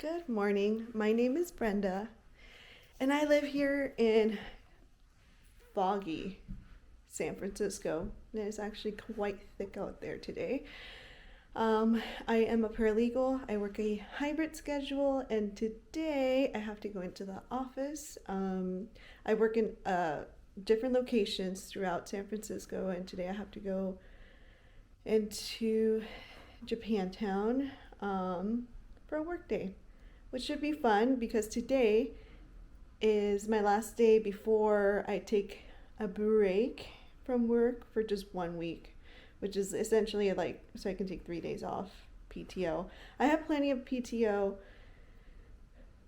Good morning. My name is Brenda, and I live here in foggy San Francisco. It is actually quite thick out there today. I am a paralegal. I work a hybrid schedule, and today I have to go into the office. I work in different locations throughout San Francisco, and today I have to go into Japantown for a work day, which should be fun because today is my last day before I take a break from work for just 1 week, which is essentially like so I can take 3 days off PTO. I have plenty of PTO.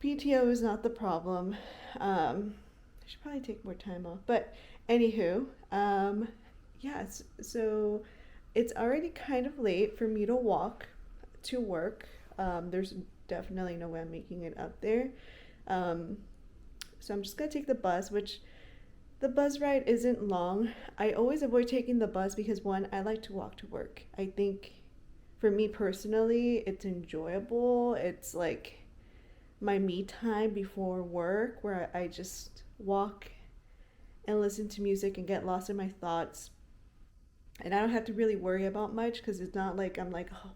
PTO is not the problem. I should probably take more time off. But anywho, yes, so it's already kind of late for me to walk to work. There's definitely no way I'm making it up there. So I'm just gonna take the bus, which the bus ride isn't long. I always avoid taking the bus because one, I like to walk to work. I think for me personally, it's enjoyable. It's like my me time before work where I just walk and listen to music and get lost in my thoughts. And I don't have to really worry about much because it's not like I'm like, oh,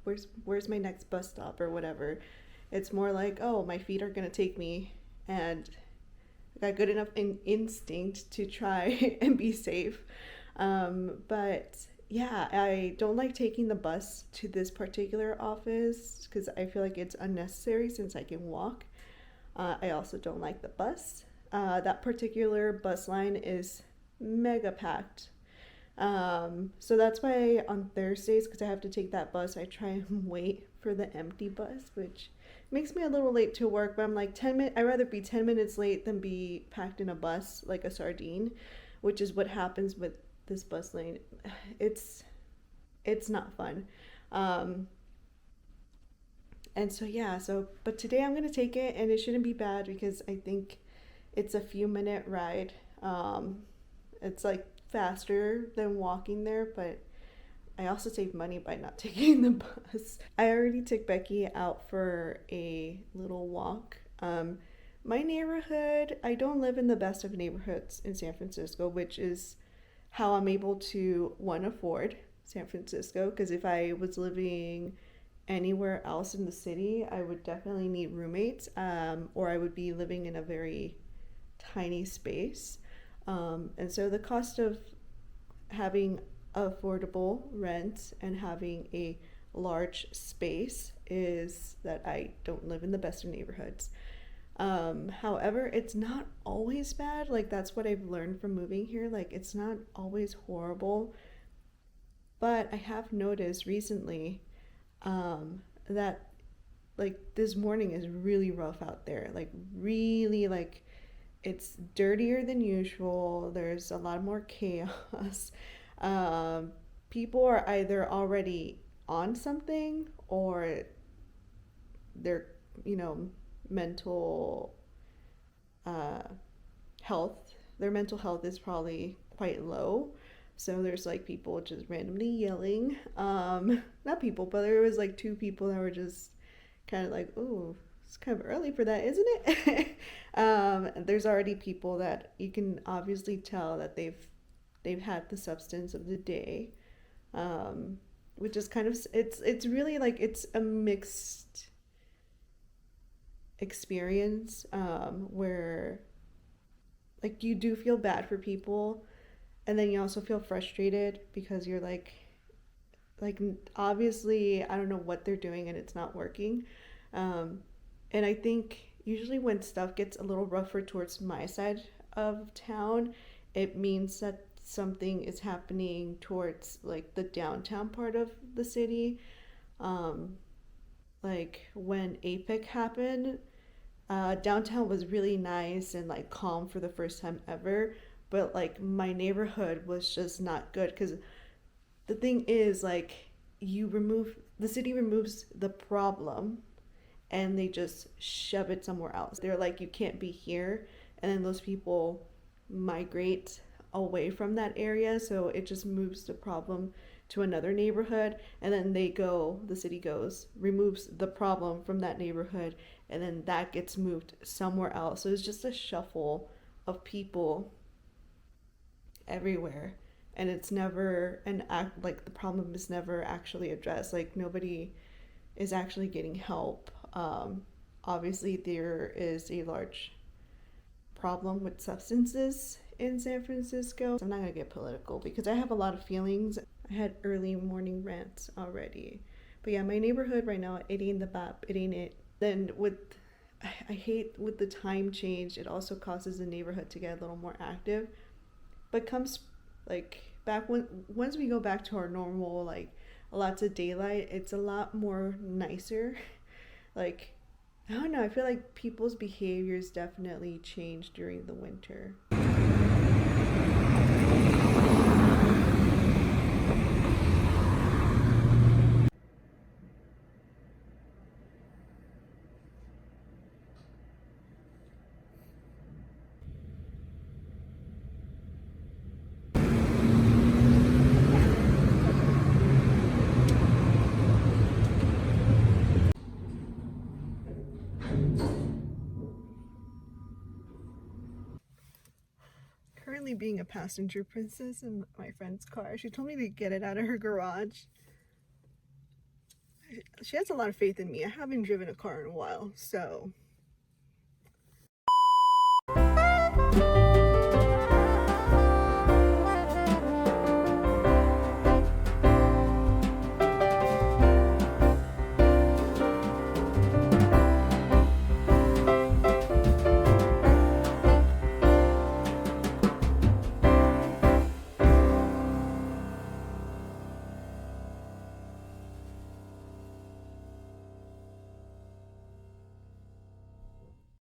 where's my next bus stop or whatever. It's more like, oh, my feet are gonna take me, and I got good enough instinct to try and be safe. But yeah, I don't like taking the bus to this particular office because I feel like it's unnecessary since I can walk. I also don't like the bus. That particular bus line is mega packed. So that's why on Thursdays, because I have to take that bus, I try and wait for the empty bus, which makes me a little late to work. But I'm like 10 minutes. I'd rather be 10 minutes late than be packed in a bus like a sardine, which is what happens with this bus lane. It's it's not fun. Um, and so yeah, but today I'm gonna take it, and it shouldn't be bad because I think it's a few minute ride. It's like faster than walking there, but I also save money by not taking the bus. I already took Becky out for a little walk. My neighborhood, I don't live in the best of neighborhoods in San Francisco, which is how I'm able to, one, afford San Francisco, because if I was living anywhere else in the city, I would definitely need roommates, or I would be living in a very tiny space. And so the cost of having affordable rent and having a large space is that I don't live in the best of neighborhoods. However, it's not always bad. Like, that's what I've learned from moving here. Like, it's not always horrible. But I have noticed recently that, like, this morning is really rough out there. Like, really, like, it's dirtier than usual. There's a lot more chaos. Um, People are either already on something or their, you know, mental uh, health, their mental health is probably quite low. So there's like people just randomly yelling. Not people, but there was like two people that were just kind of like, "Ooh, it's kind of early for that, isn't it?" There's already people that you can obviously tell that they've had the substance of the day, um, which is kind of it's really like it's a mixed experience, where like you do feel bad for people, and then you also feel frustrated because you're like obviously I don't know what they're doing and it's not working. Um, and I think usually when stuff gets a little rougher towards my side of town, it means that something is happening towards like the downtown part of the city. Um, like when APEC happened, downtown was really nice and like calm for the first time ever, but like my neighborhood was just not good because the thing is like the city removes the problem and they just shove it somewhere else. They're like, you can't be here. And then those people migrate away from that area. So it just moves the problem to another neighborhood. And then the city goes, removes the problem from that neighborhood, and then that gets moved somewhere else. So it's just a shuffle of people everywhere, and it's never an act, like the problem is never actually addressed. Like nobody is actually getting help. Obviously there is a large problem with substances in San Francisco. I'm not gonna get political because I have a lot of feelings. I had early morning rants already. But yeah, my neighborhood right now, it ain't the bap, it ain't it. Then with, I hate with the time change, it also causes the neighborhood to get a little more active. But comes like back when, once we go back to our normal, like lots of daylight, it's a lot more nicer. Like, I don't know, I feel like people's behaviors definitely change during the winter. Currently being a passenger princess in my friend's car. She told me to get it out of her garage. She has a lot of faith in me. I haven't driven a car in a while, so